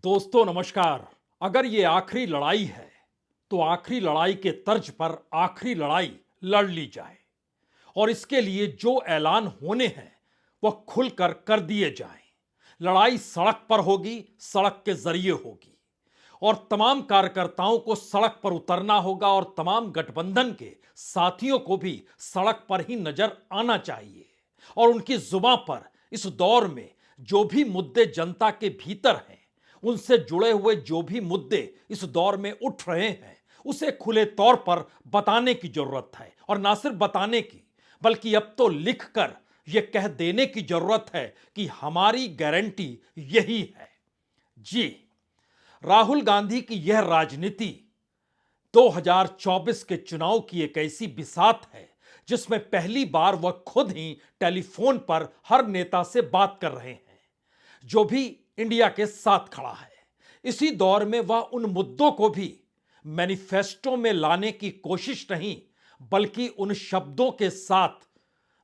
दोस्तों नमस्कार। अगर ये आखिरी लड़ाई है तो आखिरी लड़ाई के तर्ज पर आखिरी लड़ाई लड़ ली जाए और इसके लिए जो ऐलान होने हैं वह खुलकर कर दिए जाएं। लड़ाई सड़क पर होगी, सड़क के जरिए होगी और तमाम कार्यकर्ताओं को सड़क पर उतरना होगा और तमाम गठबंधन के साथियों को भी सड़क पर ही नजर आना चाहिए और उनकी जुबान पर इस दौर में जो भी मुद्दे जनता के भीतर हैं, उनसे जुड़े हुए जो भी मुद्दे इस दौर में उठ रहे हैं, उसे खुले तौर पर बताने की जरूरत है और ना सिर्फ बताने की, बल्कि अब तो लिखकर यह कह देने की जरूरत है कि हमारी गारंटी यही है। जी, राहुल गांधी की यह राजनीति 2024 के चुनाव की एक ऐसी बिसात है जिसमें पहली बार वह खुद ही टेलीफोन पर हर नेता से बात कर रहे हैं जो भी इंडिया के साथ खड़ा है। इसी दौर में वह उन मुद्दों को भी मैनिफेस्टो में लाने की कोशिश नहीं, बल्कि उन शब्दों के साथ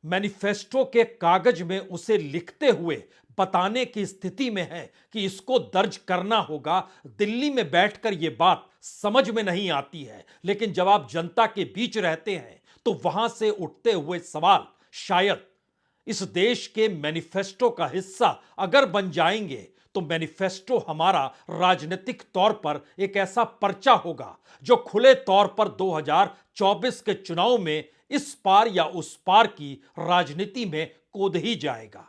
मैनिफेस्टो के कागज में उसे लिखते हुए बताने की स्थिति में है कि इसको दर्ज करना होगा। दिल्ली में बैठकर यह बात समझ में नहीं आती है, लेकिन जब आप जनता के बीच रहते हैं तो वहां से उठते हुए सवाल शायद इस देश के मैनिफेस्टो का हिस्सा अगर बन जाएंगे तो मैनिफेस्टो हमारा राजनीतिक तौर पर एक ऐसा पर्चा होगा जो खुले तौर पर 2024 के चुनाव में इस पार या उस पार की राजनीति में कूद ही जाएगा।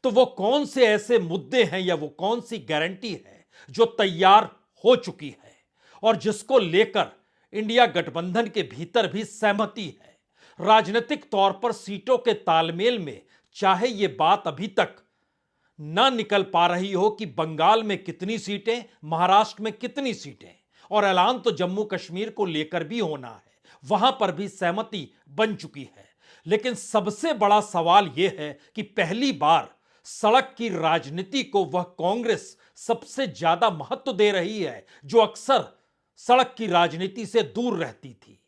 तो वो कौन से ऐसे मुद्दे हैं या वो कौन सी गारंटी है जो तैयार हो चुकी है और जिसको लेकर इंडिया गठबंधन के भीतर भी सहमति है। राजनीतिक तौर पर सीटों के तालमेल में चाहे यह बात अभी तक ना निकल पा रही हो कि बंगाल में कितनी सीटें, महाराष्ट्र में कितनी सीटें, और ऐलान तो जम्मू कश्मीर को लेकर भी होना है, वहां पर भी सहमति बन चुकी है। लेकिन सबसे बड़ा सवाल यह है कि पहली बार सड़क की राजनीति को वह कांग्रेस सबसे ज्यादा महत्व दे रही है जो अक्सर सड़क की राजनीति से दूर रहती थी।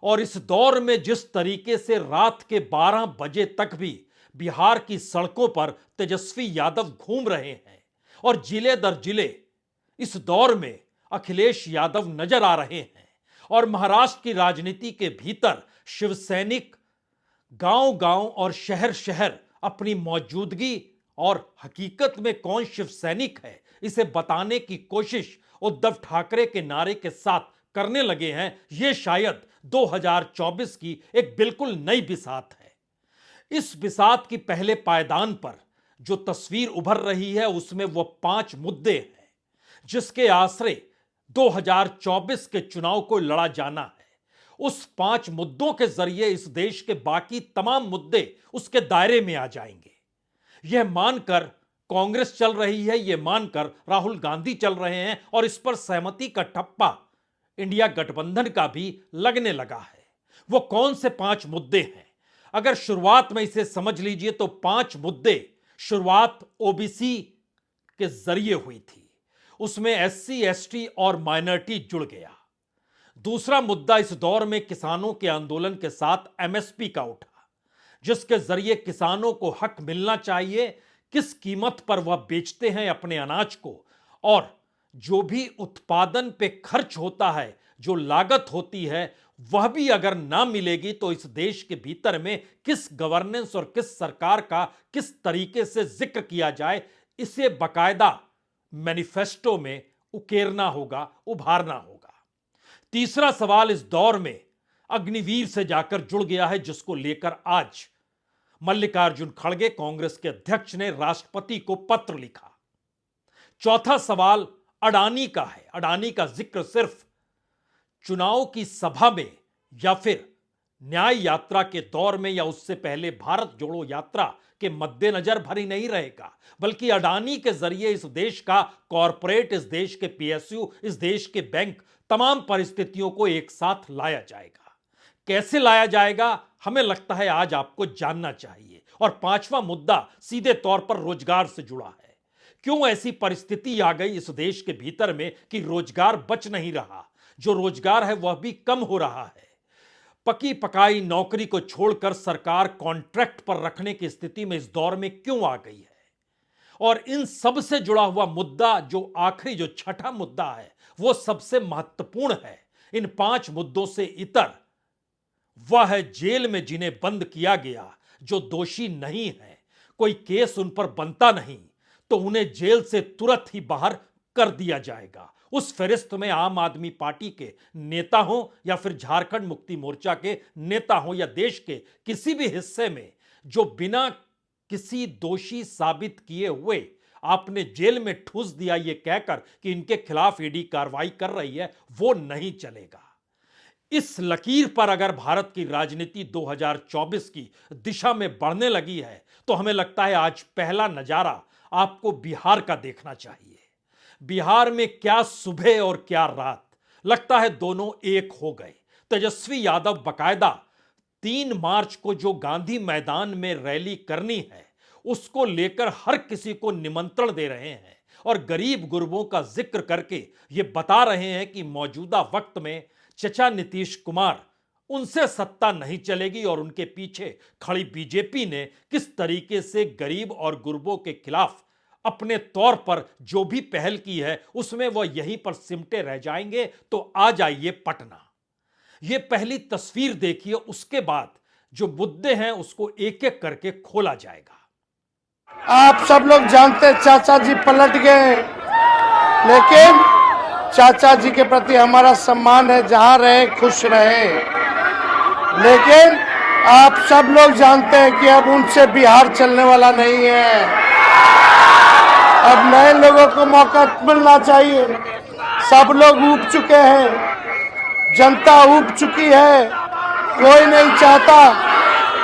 और इस दौर में जिस तरीके से रात के 12 बजे तक भी बिहार की सड़कों पर तेजस्वी यादव घूम रहे हैं और जिले दर जिले इस दौर में अखिलेश यादव नजर आ रहे हैं और महाराष्ट्र की राजनीति के भीतर शिवसैनिक गांव गांव और शहर शहर अपनी मौजूदगी और हकीकत में कौन शिव सैनिक है इसे बताने की कोशिश उद्धव ठाकरे के नारे के साथ करने लगे हैं। यह शायद 2024 की एक बिल्कुल नई बिसात है। इस बिसात की पहले पायदान पर जो तस्वीर उभर रही है उसमें वो 5 मुद्दे हैं जिसके आश्रय 2024 के चुनाव को लड़ा जाना है। उस 5 मुद्दों के जरिए इस देश के बाकी तमाम मुद्दे उसके दायरे में आ जाएंगे। यह मानकर कांग्रेस चल रही है, यह मानकर राहुल गांधी चल रहे हैं और इस पर सहमति का ठप्पा इंडिया गठबंधन का भी लगने लगा है। वो कौन से 5 मुद्दे हैं? अगर शुरुआत में इसे समझ लीजिए तो 5 मुद्दे शुरुआत ओबीसी के जरिए हुई थी, उसमें एससी एसटी और माइनॉरिटी जुड़ गया। दूसरा मुद्दा इस दौर में किसानों के आंदोलन के साथ एमएसपी का उठा, जिसके जरिए किसानों को हक मिलना चाहिए, किस कीमत पर वह बेचते हैं अपने अनाज को, और जो भी उत्पादन पे खर्च होता है, जो लागत होती है, वह भी अगर ना मिलेगी तो इस देश के भीतर में किस गवर्नेंस और किस सरकार का किस तरीके से जिक्र किया जाए, इसे बकायदा मैनिफेस्टो में उकेरना होगा, उभारना होगा। तीसरा सवाल इस दौर में अग्निवीर से जाकर जुड़ गया है, जिसको लेकर आज मल्लिकार्जुन खड़गे कांग्रेस के अध्यक्ष ने राष्ट्रपति को पत्र लिखा। चौथा सवाल अडानी का है। अडानी का जिक्र सिर्फ चुनाव की सभा में या फिर न्याय यात्रा के दौर में या उससे पहले भारत जोड़ो यात्रा के मद्देनजर भरी नहीं रहेगा, बल्कि अडानी के जरिए इस देश का कॉरपोरेट, इस देश के पीएसयू, इस देश के बैंक, तमाम परिस्थितियों को एक साथ लाया जाएगा। कैसे लाया जाएगा, हमें लगता है आज आपको जानना चाहिए। और 5वां मुद्दा सीधे तौर पर रोजगार से जुड़ा है। क्यों ऐसी परिस्थिति आ गई इस देश के भीतर में कि रोजगार बच नहीं रहा, जो रोजगार है वह भी कम हो रहा है। पकी पकाई नौकरी को छोड़कर सरकार कॉन्ट्रैक्ट पर रखने की स्थिति में इस दौर में क्यों आ गई है, और इन सब से जुड़ा हुआ मुद्दा जो आखिरी जो छठा मुद्दा है वो सबसे महत्वपूर्ण है। इन 5 मुद्दों से इतर वह है जेल में जिन्हें बंद किया गया, जो दोषी नहीं है, कोई केस उन पर बनता नहीं तो उन्हें जेल से तुरंत ही बाहर कर दिया जाएगा। उस फहरिस्त में आम आदमी पार्टी के नेता हो या फिर झारखंड मुक्ति मोर्चा के नेता हो या देश के किसी भी हिस्से में जो बिना किसी दोषी साबित किए हुए आपने जेल में ठूस दिया ये कहकर कि इनके खिलाफ ईडी कार्रवाई कर रही है, वो नहीं चलेगा। इस लकीर पर अगर भारत की राजनीति 2024 की दिशा में बढ़ने लगी है तो हमें लगता है आज पहला नजारा आपको बिहार का देखना चाहिए। बिहार में क्या सुबह और क्या रात, लगता है दोनों एक हो गए। तेजस्वी यादव बकायदा 3 मार्च को जो गांधी मैदान में रैली करनी है उसको लेकर हर किसी को निमंत्रण दे रहे हैं और गरीब गुरबों का जिक्र करके ये बता रहे हैं कि मौजूदा वक्त में चचा नीतीश कुमार उनसे सत्ता नहीं चलेगी और उनके पीछे खड़ी बीजेपी ने किस तरीके से गरीब और गुरबों के खिलाफ अपने तौर पर जो भी पहल की है उसमें वह यहीं पर सिमटे रह जाएंगे। तो आ जाइए पटना, यह पहली तस्वीर देखिए, उसके बाद जो मुद्दे हैं उसको एक एक करके खोला जाएगा। आप सब लोग जानते हैं चाचा जी पलट गए, लेकिन चाचा जी के प्रति हमारा सम्मान है, जहां रहे खुश रहे। लेकिन आप सब लोग जानते हैं कि अब उनसे बिहार चलने वाला नहीं है। अब नए लोगों को मौका मिलना चाहिए। सब लोग ऊब चुके हैं, जनता ऊब चुकी है, कोई नहीं चाहता।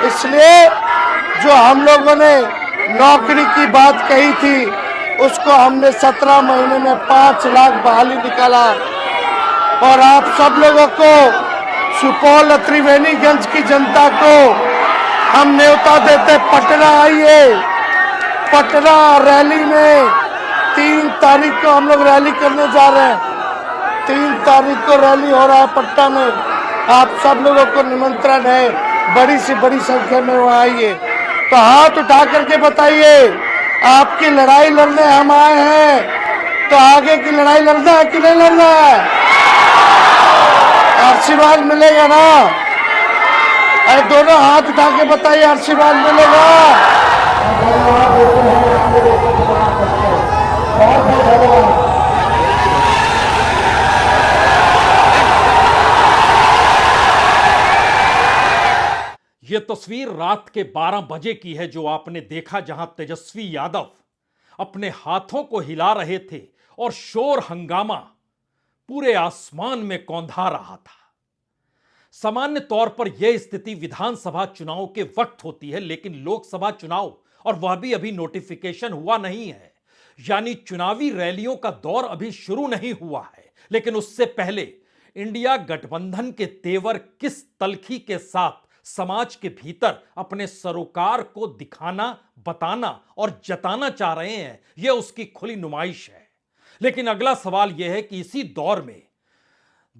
इसलिए जो हम लोगों ने नौकरी की बात कही थी उसको हमने 17 महीने में 5 लाख बहाली निकाला। और आप सब लोगों को, सुपौल त्रिवेणीगंज की जनता को हम न्योता देते, पटना आइए। पटना रैली में 3 तारीख को हम लोग रैली करने जा रहे हैं। 3 तारीख को रैली हो रहा है पटना में। आप सब लोगों को निमंत्रण है, बड़ी से बड़ी संख्या में वहाँ आइए। तो हाथ उठा करके बताइए, आपकी लड़ाई लड़ने हम आए हैं, तो आगे की लड़ाई लड़ना है कि नहीं लड़ना है? आशीर्वाद मिलेगा ना? अरे दोनों हाथ उठा के बताइए, आशीर्वाद मिलेगा? यह तस्वीर रात के 12 बजे की है जो आपने देखा, जहां तेजस्वी यादव अपने हाथों को हिला रहे थे और शोर हंगामा पूरे आसमान में कौंधा रहा था। सामान्य तौर पर यह स्थिति विधानसभा चुनाव के वक्त होती है, लेकिन लोकसभा चुनाव और वह भी अभी नोटिफिकेशन हुआ नहीं है, यानी चुनावी रैलियों का दौर अभी शुरू नहीं हुआ है। लेकिन उससे पहले इंडिया गठबंधन के तेवर किस तलखी के साथ समाज के भीतर अपने सरोकार को दिखाना, बताना और जताना चाह रहे हैं, यह उसकी खुली नुमाइश है। लेकिन अगला सवाल यह है कि इसी दौर में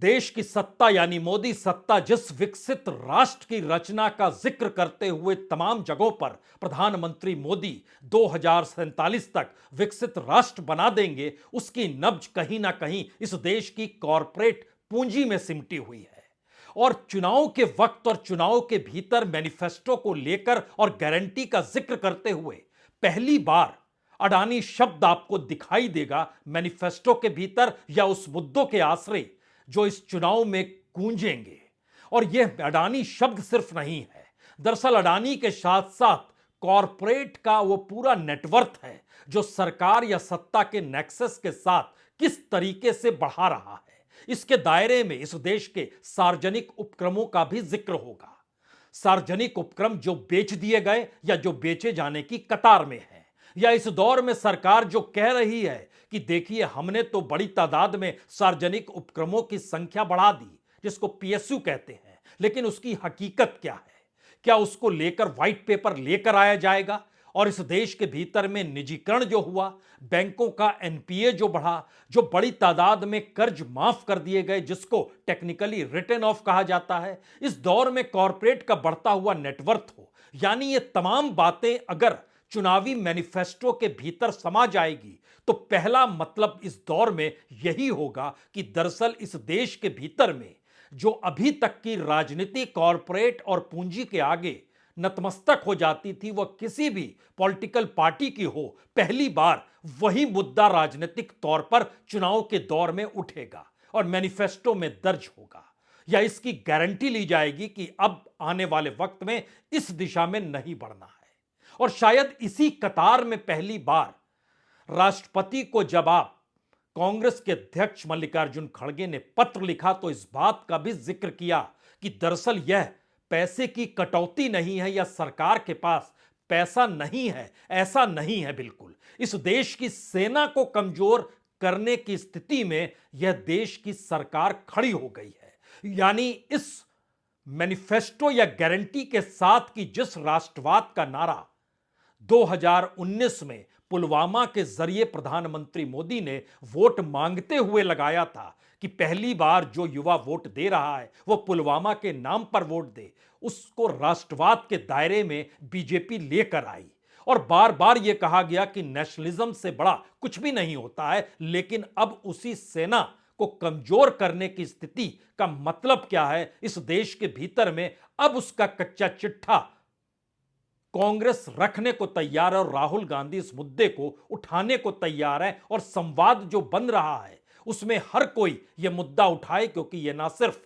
देश की सत्ता यानी मोदी सत्ता जिस विकसित राष्ट्र की रचना का जिक्र करते हुए तमाम जगहों पर प्रधानमंत्री मोदी 2047 तक विकसित राष्ट्र बना देंगे, उसकी नब्ज कहीं ना कहीं इस देश की कॉरपोरेट पूंजी में सिमटी हुई है। और चुनाव के वक्त और चुनाव के भीतर मैनिफेस्टो को लेकर और गारंटी का जिक्र करते हुए पहली बार अडानी शब्द आपको दिखाई देगा मैनिफेस्टो के भीतर या उस मुद्दों के आश्रय जो इस चुनाव में गूंजेंगे। और यह अडानी शब्द सिर्फ नहीं है, दरअसल अडानी के साथ साथ कॉरपोरेट का वो पूरा नेटवर्क है जो सरकार या सत्ता के नेक्सस के साथ किस तरीके से बढ़ा रहा है। इसके दायरे में इस देश के सार्वजनिक उपक्रमों का भी जिक्र होगा। सार्वजनिक उपक्रम जो बेच दिए गए या जो बेचे जाने की कतार में है, या इस दौर में सरकार जो कह रही है कि देखिए हमने तो बड़ी तादाद में सार्वजनिक उपक्रमों की संख्या बढ़ा दी, जिसको पीएसयू कहते हैं, लेकिन उसकी हकीकत क्या है? क्या उसको लेकर व्हाइट पेपर लेकर आया जाएगा? और इस देश के भीतर में निजीकरण जो हुआ, बैंकों का एनपीए जो बढ़ा, जो बड़ी तादाद में कर्ज माफ कर दिए गए जिसको टेक्निकली रिटर्न ऑफ कहा जाता है, इस दौर में कॉरपोरेट का बढ़ता हुआ नेटवर्क हो, यानी ये तमाम बातें अगर चुनावी मैनिफेस्टो के भीतर समा जाएगी तो पहला मतलब इस दौर में यही होगा कि दरअसल इस देश के भीतर में जो अभी तक की राजनीति कॉरपोरेट और पूंजी के आगे नतमस्तक हो जाती थी, वह किसी भी पॉलिटिकल पार्टी की हो, पहली बार वही मुद्दा राजनीतिक तौर पर चुनाव के दौर में उठेगा और मैनिफेस्टो में दर्ज होगा, या इसकी गारंटी ली जाएगी कि अब आने वाले वक्त में इस दिशा में नहीं बढ़ना है। और शायद इसी कतार में पहली बार राष्ट्रपति को जब आप कांग्रेस के अध्यक्ष मल्लिकार्जुन खड़गे ने पत्र लिखा तो इस बात का भी जिक्र किया कि दरअसल यह पैसे की कटौती नहीं है या सरकार के पास पैसा नहीं है, ऐसा नहीं है। बिल्कुल इस देश की सेना को कमजोर करने की स्थिति में यह देश की सरकार खड़ी हो गई है। यानी इस मैनिफेस्टो या गारंटी के साथ कि जिस राष्ट्रवाद का नारा 2019 में पुलवामा के जरिए प्रधानमंत्री मोदी ने वोट मांगते हुए लगाया था कि पहली बार जो युवा वोट दे रहा है वो पुलवामा के नाम पर वोट दे, उसको राष्ट्रवाद के दायरे में बीजेपी लेकर आई। और बार बार यह कहा गया कि नेशनलिज्म से बड़ा कुछ भी नहीं होता है, लेकिन अब उसी सेना को कमजोर करने की स्थिति का मतलब क्या है, इस देश के भीतर में अब उसका कच्चा चिट्ठा कांग्रेस रखने को तैयार है और राहुल गांधी इस मुद्दे को उठाने को तैयार है। और संवाद जो बन रहा है उसमें हर कोई यह मुद्दा उठाए, क्योंकि यह ना सिर्फ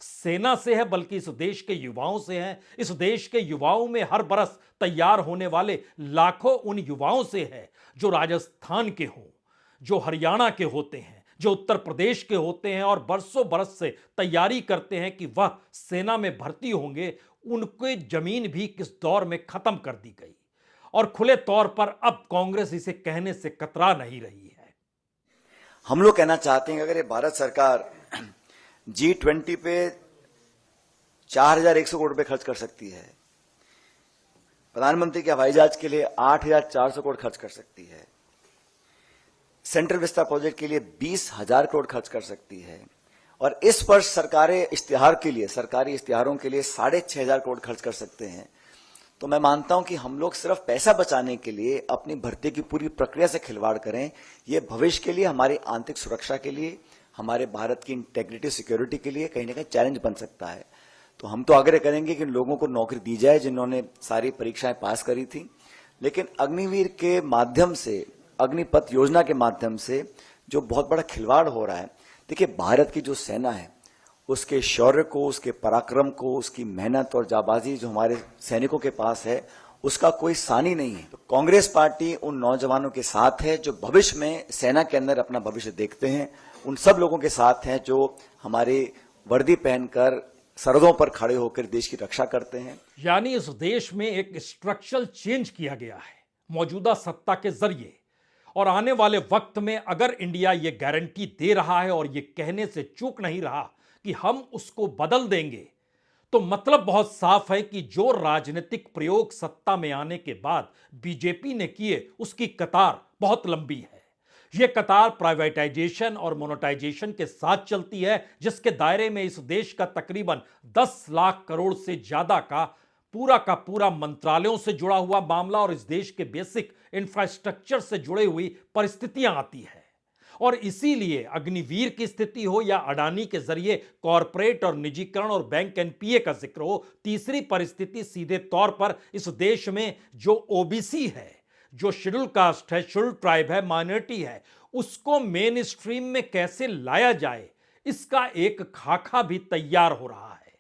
सेना से है बल्कि इस देश के युवाओं से है। इस देश के युवाओं में हर बरस तैयार होने वाले लाखों उन युवाओं से है जो राजस्थान के हों, जो हरियाणा के होते हैं, जो उत्तर प्रदेश के होते हैं और बरसों बरस से तैयारी करते हैं कि वह सेना में भर्ती होंगे। उनके जमीन भी किस दौर में खत्म कर दी गई और खुले तौर पर अब कांग्रेस इसे कहने से कतरा नहीं रही है। हम लोग कहना चाहते हैं कि अगर ये भारत सरकार G20 पे 4100 करोड़ रुपए खर्च कर सकती है, प्रधानमंत्री के हवाई जहाज के लिए 8400 करोड़ खर्च कर सकती है, सेंट्रल विस्ता प्रोजेक्ट के लिए 20,000 करोड़ खर्च कर सकती है, और इस वर्ष सरकारी इश्तिहारों के लिए 6,500 करोड़ खर्च कर सकते हैं, तो मैं मानता हूं कि हम लोग सिर्फ पैसा बचाने के लिए अपनी भर्ती की पूरी प्रक्रिया से खिलवाड़ करें। ये भविष्य के लिए, हमारी आंतरिक सुरक्षा के लिए, हमारे भारत की इंटेग्रिटी सिक्योरिटी के लिए कहीं ना कहीं चैलेंज बन सकता है। तो हम तो आग्रह करेंगे कि लोगों को नौकरी दी जाए जिन्होंने सारी परीक्षाएं पास करी थी, लेकिन अग्निवीर के माध्यम से, अग्निपथ योजना के माध्यम से जो बहुत बड़ा खिलवाड़ हो रहा है, देखिए भारत की जो सेना है उसके शौर्य को, उसके पराक्रम को, उसकी मेहनत और जाबाजी जो हमारे सैनिकों के पास है उसका कोई सानी नहीं है। तो कांग्रेस पार्टी उन नौजवानों के साथ है जो भविष्य में सेना के अंदर अपना भविष्य देखते हैं, उन सब लोगों के साथ हैं जो हमारी वर्दी पहनकर सरहदों पर खड़े होकर देश की रक्षा करते हैं। यानी इस देश में एक स्ट्रक्चरल चेंज किया गया है मौजूदा सत्ता के जरिए, और आने वाले वक्त में अगर इंडिया ये गारंटी दे रहा है और ये कहने से चूक नहीं रहा कि हम उसको बदल देंगे, तो मतलब बहुत साफ है कि जो राजनीतिक प्रयोग सत्ता में आने के बाद बीजेपी ने किए उसकी कतार बहुत लंबी है। यह कतार प्राइवेटाइजेशन और मोनेटाइजेशन के साथ चलती है, जिसके दायरे में इस देश का तकरीबन 10 लाख करोड़ से ज्यादा का पूरा मंत्रालयों से जुड़ा हुआ मामला और इस देश के बेसिक इंफ्रास्ट्रक्चर से जुड़ी हुई परिस्थितियां आती है। और इसीलिए अग्निवीर की स्थिति हो या अडानी के जरिए कॉरपोरेट और निजीकरण और बैंक एनपीए का जिक्र हो, तीसरी परिस्थिति सीधे तौर पर इस देश में जो ओबीसी है, जो शेड्यूल कास्ट है, शेड्यूल ट्राइब है, माइनॉरिटी है, उसको मेन स्ट्रीम में कैसे लाया जाए, इसका एक खाका भी तैयार हो रहा है।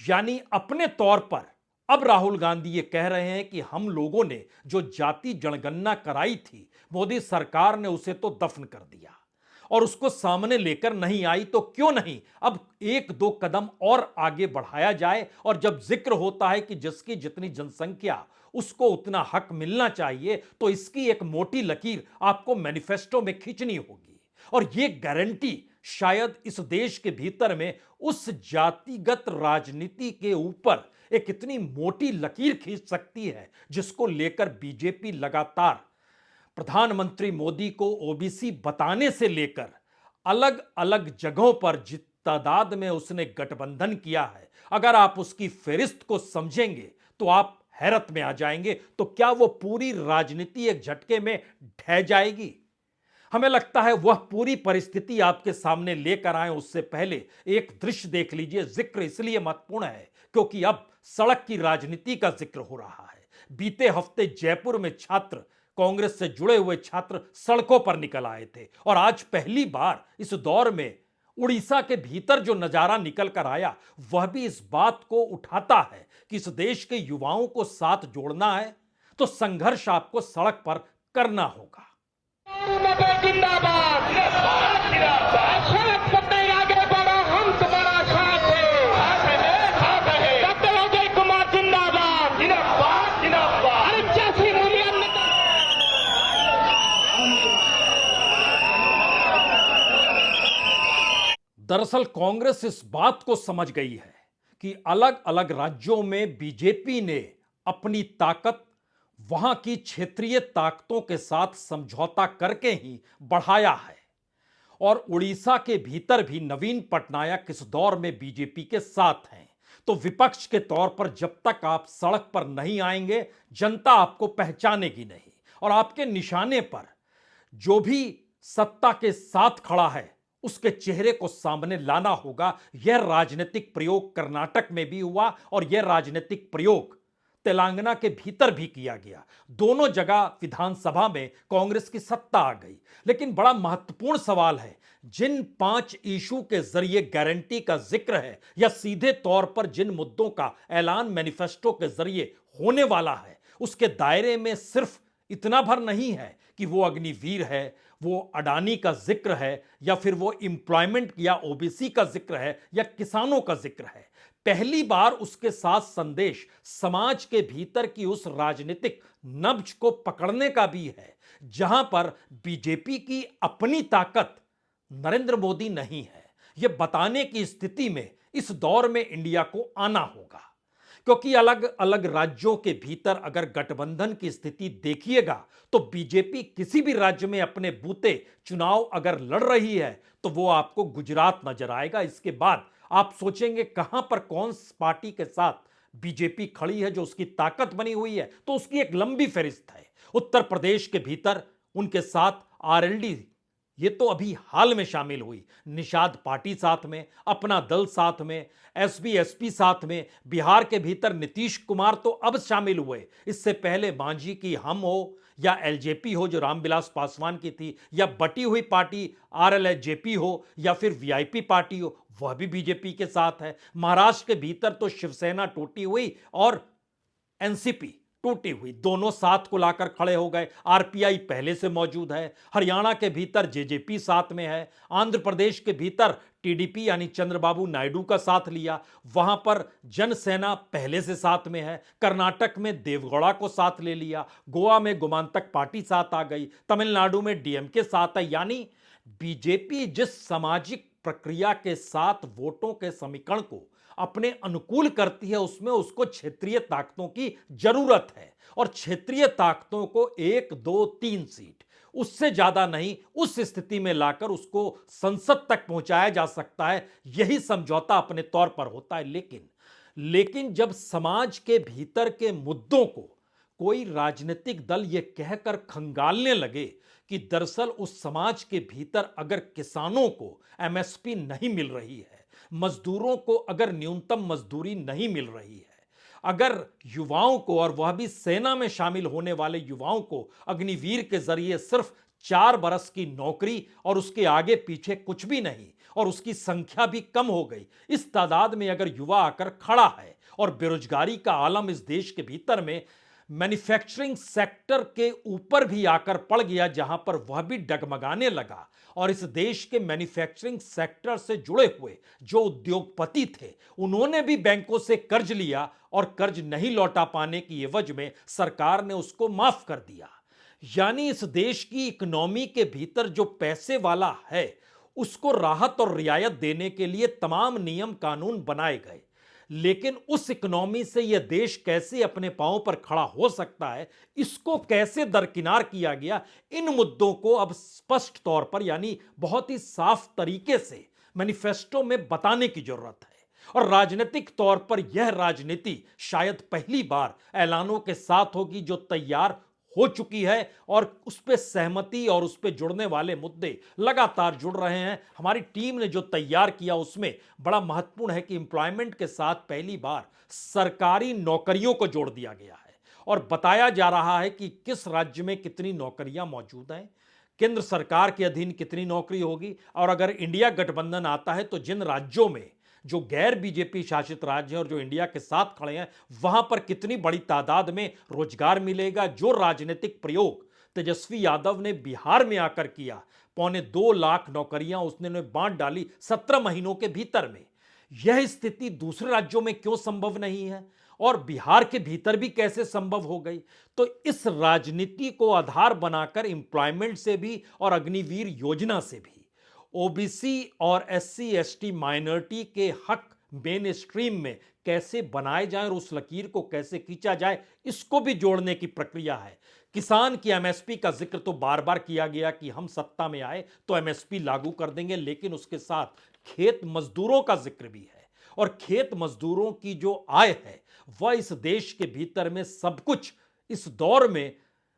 यानी अपने तौर पर अब राहुल गांधी ये कह रहे हैं कि हम लोगों ने जो जाति जनगणना कराई थी, मोदी सरकार ने उसे तो दफन कर दिया और उसको सामने लेकर नहीं आई, तो क्यों नहीं अब 1-2 कदम और आगे बढ़ाया जाए। और जब जिक्र होता है कि जिसकी जितनी जनसंख्या उसको उतना हक मिलना चाहिए, तो इसकी एक मोटी लकीर आपको मैनिफेस्टो में खींचनी होगी। और ये गारंटी शायद इस देश के भीतर में उस जातिगत राजनीति के ऊपर एक इतनी मोटी लकीर खींच सकती है जिसको लेकर बीजेपी लगातार प्रधानमंत्री मोदी को ओबीसी बताने से लेकर अलग अलग जगहों पर जिस तादाद में उसने गठबंधन किया है, अगर आप उसकी फेरिस्त को समझेंगे तो आप हैरत में आ जाएंगे तो क्या वो पूरी राजनीति एक झटके में ढह जाएगी? हमें लगता है वह पूरी परिस्थिति आपके सामने लेकर आए उससे पहले एक दृश्य देख लीजिए। जिक्र इसलिए महत्वपूर्ण है क्योंकि अब सड़क की राजनीति का जिक्र हो रहा है। बीते हफ्ते जयपुर में छात्र, कांग्रेस से जुड़े हुए छात्र सड़कों पर निकल आए थे और आज पहली बार इस दौर में उड़ीसा के भीतर जो नजारा निकल कर आया वह भी इस बात को उठाता है कि इस देश के युवाओं को साथ जोड़ना है तो संघर्ष आपको सड़क पर करना होगा। जिंदाबाद सड़क पर आगे बढ़ो, हम तुम्हारा साथ है। डॉक्टर अजय कुमार जिंदाबाद जिंदाबाद जिंदाबाद। अरे जैसी मूल्य दरअसल कांग्रेस इस बात को समझ गई है कि अलग अलग राज्यों में बीजेपी ने अपनी ताकत वहां की क्षेत्रीय ताकतों के साथ समझौता करके ही बढ़ाया है और उड़ीसा के भीतर भी नवीन पटनायक इस दौर में बीजेपी के साथ हैं। तो विपक्ष के तौर पर जब तक आप सड़क पर नहीं आएंगे जनता आपको पहचानेगी नहीं और आपके निशाने पर जो भी सत्ता के साथ खड़ा है उसके चेहरे को सामने लाना होगा। यह राजनीतिक प्रयोग कर्नाटक में भी हुआ और यह राजनीतिक प्रयोग तेलंगाना के भीतर भी किया गया। दोनों जगह विधानसभा में कांग्रेस की सत्ता आ गई। लेकिन बड़ा महत्वपूर्ण सवाल है, जिन 5 इशू के जरिए गारंटी का जिक्र है या सीधे तौर पर जिन मुद्दों का ऐलान मैनिफेस्टो के जरिए होने वाला है, उसके दायरे में सिर्फ इतना भर नहीं है कि वो अग्निवीर है, वो अडानी का जिक्र है या फिर वो एम्प्लॉयमेंट या ओबीसी का जिक्र है या किसानों का जिक्र है। पहली बार उसके साथ संदेश समाज के भीतर की उस राजनीतिक नब्ज को पकड़ने का भी है जहां पर बीजेपी की अपनी ताकत नरेंद्र मोदी नहीं है। यह बताने की स्थिति में इस दौर में इंडिया को आना होगा क्योंकि अलग अलग राज्यों के भीतर अगर गठबंधन की स्थिति देखिएगा तो बीजेपी किसी भी राज्य में अपने बूते चुनाव अगर लड़ रही है तो वो आपको गुजरात नजर आएगा। इसके बाद आप सोचेंगे कहां पर कौन सी पार्टी के साथ बीजेपी खड़ी है जो उसकी ताकत बनी हुई है, तो उसकी एक लंबी फहरिस्त है। उत्तर प्रदेश के भीतर उनके साथ आरएलडी ये तो अभी हाल में शामिल हुई, निषाद पार्टी साथ में, अपना दल साथ में, एसपी एसपी साथ में। बिहार के भीतर नीतीश कुमार तो अब शामिल हुए, इससे पहले मांझी की हम हो या एलजेपी हो जो रामविलास पासवान की थी, या बटी हुई पार्टी आरएलजेपी हो या फिर वीआईपी पार्टी हो, वह भी बीजेपी के साथ है। महाराष्ट्र के भीतर तो शिवसेना टूटी हुई और एनसीपी टूटी हुई, दोनों साथ को लाकर खड़े हो गए। आरपीआई पहले से मौजूद है। हरियाणा के भीतर जेजेपी साथ में है। आंध्र प्रदेश के भीतर टीडीपी यानी चंद्रबाबू नायडू का साथ लिया, वहां पर जनसेना पहले से साथ में है। कर्नाटक में देवगौड़ा को साथ ले लिया। गोवा में गोमांतक पार्टी साथ आ गई। तमिलनाडु में डीएमके साथ है। यानी बीजेपी जिस सामाजिक प्रक्रिया के साथ वोटों के समीकरण को अपने अनुकूल करती है उसमें उसको क्षेत्रीय ताकतों की जरूरत है और क्षेत्रीय ताकतों को 1, 2, 3 सीट उससे ज्यादा नहीं, उस स्थिति में लाकर उसको संसद तक पहुंचाया जा सकता है। यही समझौता अपने तौर पर होता है। लेकिन जब समाज के भीतर के मुद्दों को कोई राजनीतिक दल यह कहकर खंगालने लगे कि दरअसल उस समाज के भीतर अगर किसानों को एमएसपी नहीं मिल रही है, मजदूरों को अगर न्यूनतम मजदूरी नहीं मिल रही है, अगर युवाओं को, और वह भी सेना में शामिल होने वाले युवाओं को अग्निवीर के जरिए सिर्फ 4 बरस की नौकरी और उसके आगे पीछे कुछ भी नहीं और उसकी संख्या भी कम हो गई, इस तादाद में अगर युवा आकर खड़ा है और बेरोजगारी का आलम इस देश के भीतर में मैन्युफैक्चरिंग सेक्टर के ऊपर भी आकर पड़ गया जहां पर वह भी डगमगाने लगा और इस देश के मैन्युफैक्चरिंग सेक्टर से जुड़े हुए जो उद्योगपति थे उन्होंने भी बैंकों से कर्ज लिया और कर्ज नहीं लौटा पाने की एवज में सरकार ने उसको माफ कर दिया। यानी इस देश की इकोनॉमी के भीतर जो पैसे वाला है उसको राहत और रियायत देने के लिए तमाम नियम कानून बनाए गए, लेकिन उस इकोनॉमी से यह देश कैसे अपने पांव पर खड़ा हो सकता है, इसको कैसे दरकिनार किया गया, इन मुद्दों को अब स्पष्ट तौर पर यानी बहुत ही साफ तरीके से मैनिफेस्टो में बताने की जरूरत है। और राजनीतिक तौर पर यह राजनीति शायद पहली बार ऐलानों के साथ होगी जो तैयार हो चुकी है और उस पर सहमति और उस पर जुड़ने वाले मुद्दे लगातार जुड़ रहे हैं। हमारी टीम ने जो तैयार किया उसमें बड़ा महत्वपूर्ण है कि एम्प्लॉयमेंट के साथ पहली बार सरकारी नौकरियों को जोड़ दिया गया है और बताया जा रहा है कि किस राज्य में कितनी नौकरियां मौजूद हैं, केंद्र सरकार के अधीन कितनी नौकरी होगी और अगर इंडिया गठबंधन आता है तो जिन राज्यों में जो गैर बीजेपी शासित राज्य हैं और जो इंडिया के साथ खड़े हैं वहां पर कितनी बड़ी तादाद में रोजगार मिलेगा। जो राजनीतिक प्रयोग तेजस्वी यादव ने बिहार में आकर किया, 2.25 लाख नौकरियां उसने बांट डाली 17 महीनों के भीतर में, यह स्थिति दूसरे राज्यों में क्यों संभव नहीं है और बिहार के भीतर भी कैसे संभव हो गई। तो इस राजनीति को आधार बनाकर एम्प्लॉयमेंट से भी और अग्निवीर योजना से भी ओबीसी और एससी एसटी माइनॉरिटी के हक मेन स्ट्रीम में कैसे बनाए जाएं और उस लकीर को कैसे खींचा जाए, इसको भी जोड़ने की प्रक्रिया है। किसान की एमएसपी का जिक्र तो बार बार किया गया कि हम सत्ता में आए तो एमएसपी लागू कर देंगे, लेकिन उसके साथ खेत मजदूरों का जिक्र भी है और खेत मजदूरों की जो आय है वह इस देश के भीतर में सब कुछ इस दौर में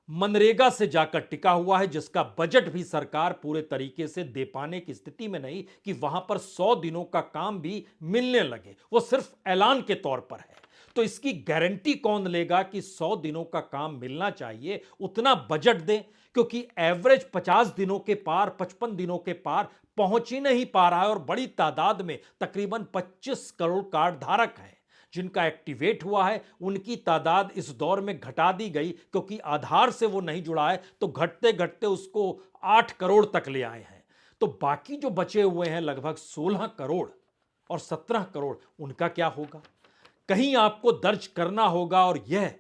मनरेगा से जाकर टिका हुआ है, जिसका बजट भी सरकार पूरे तरीके से दे पाने की स्थिति में नहीं कि वहां पर 100 दिनों का काम भी मिलने लगे, वो सिर्फ ऐलान के तौर पर है। तो इसकी गारंटी कौन लेगा कि 100 दिनों का काम मिलना चाहिए, उतना बजट दें, क्योंकि एवरेज 50 दिनों के पार 55 दिनों के पार पहुंच ही नहीं पा रहा है और बड़ी तादाद में तकरीबन 25 करोड़ कार्ड धारक हैं जिनका एक्टिवेट हुआ है, उनकी तादाद इस दौर में घटा दी गई क्योंकि आधार से वो नहीं जुड़ा है, तो घटते घटते उसको 8 करोड़ तक ले आए हैं। तो बाकी जो बचे हुए हैं लगभग 16 करोड़ और 17 करोड़, उनका क्या होगा? कहीं आपको दर्ज करना होगा और यह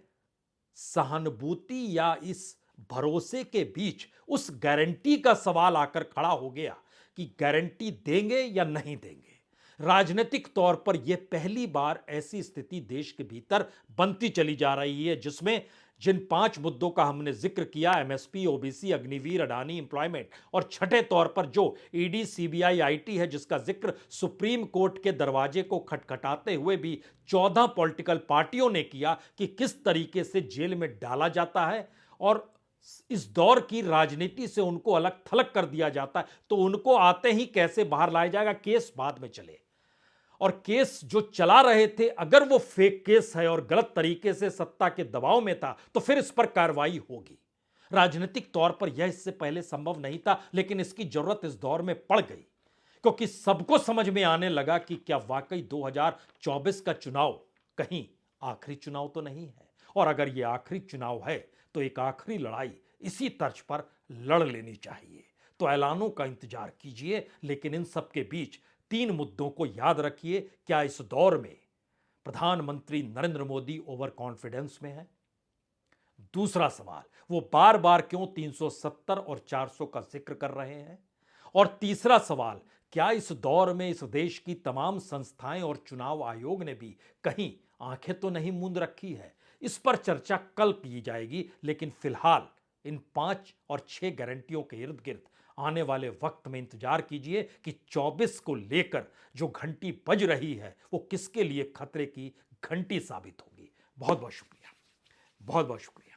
सहानुभूति या इस भरोसे के बीच उस गारंटी का सवाल आकर खड़ा हो गया कि गारंटी देंगे या नहीं देंगे। राजनीतिक तौर पर यह पहली बार ऐसी स्थिति देश के भीतर बनती चली जा रही है जिसमें जिन 5 मुद्दों का हमने जिक्र किया, MSP, OBC, Agniveer, Adani, employment, और छठे तौर पर जो ईडी, सीबीआई, आईटी है जिसका जिक्र सुप्रीम कोर्ट के दरवाजे को खटखटाते हुए भी 14 पॉलिटिकल पार्टियों ने किया कि किस तरीके से जेल में डाला जाता है और इस दौर की राजनीति से उनको अलग थलग कर दिया जाता है, तो उनको आते ही कैसे बाहर लाया जाएगा। केस बाद में चले और केस जो चला रहे थे अगर वो फेक केस है और गलत तरीके से सत्ता के दबाव में था तो फिर इस पर कार्रवाई होगी। राजनीतिक तौर पर यह इससे पहले संभव नहीं था, लेकिन इसकी जरूरत इस दौर में पड़ गई क्योंकि सबको समझ में आने लगा कि क्या वाकई 2024 का चुनाव कहीं आखिरी चुनाव तो नहीं है, और अगर यह आखिरी चुनाव है तो एक आखिरी लड़ाई इसी तर्ज पर लड़ लेनी चाहिए। तो ऐलानों का इंतजार कीजिए, लेकिन इन सब के बीच 3 मुद्दों को याद रखिए। क्या इस दौर में प्रधानमंत्री नरेंद्र मोदी ओवर कॉन्फिडेंस में है? दूसरा सवाल, वो बार बार क्यों 370 और 400 का जिक्र कर रहे हैं? और तीसरा सवाल, क्या इस दौर में इस देश की तमाम संस्थाएं और चुनाव आयोग ने भी कहीं आंखें तो नहीं मूंद रखी है? इस पर चर्चा कल की जाएगी, लेकिन फिलहाल इन 5 और 6 गारंटियों के इर्द गिर्द आने वाले वक्त में इंतजार कीजिए कि 24 को लेकर जो घंटी बज रही है वो किसके लिए खतरे की घंटी साबित होगी। बहुत बहुत शुक्रिया, बहुत बहुत शुक्रिया।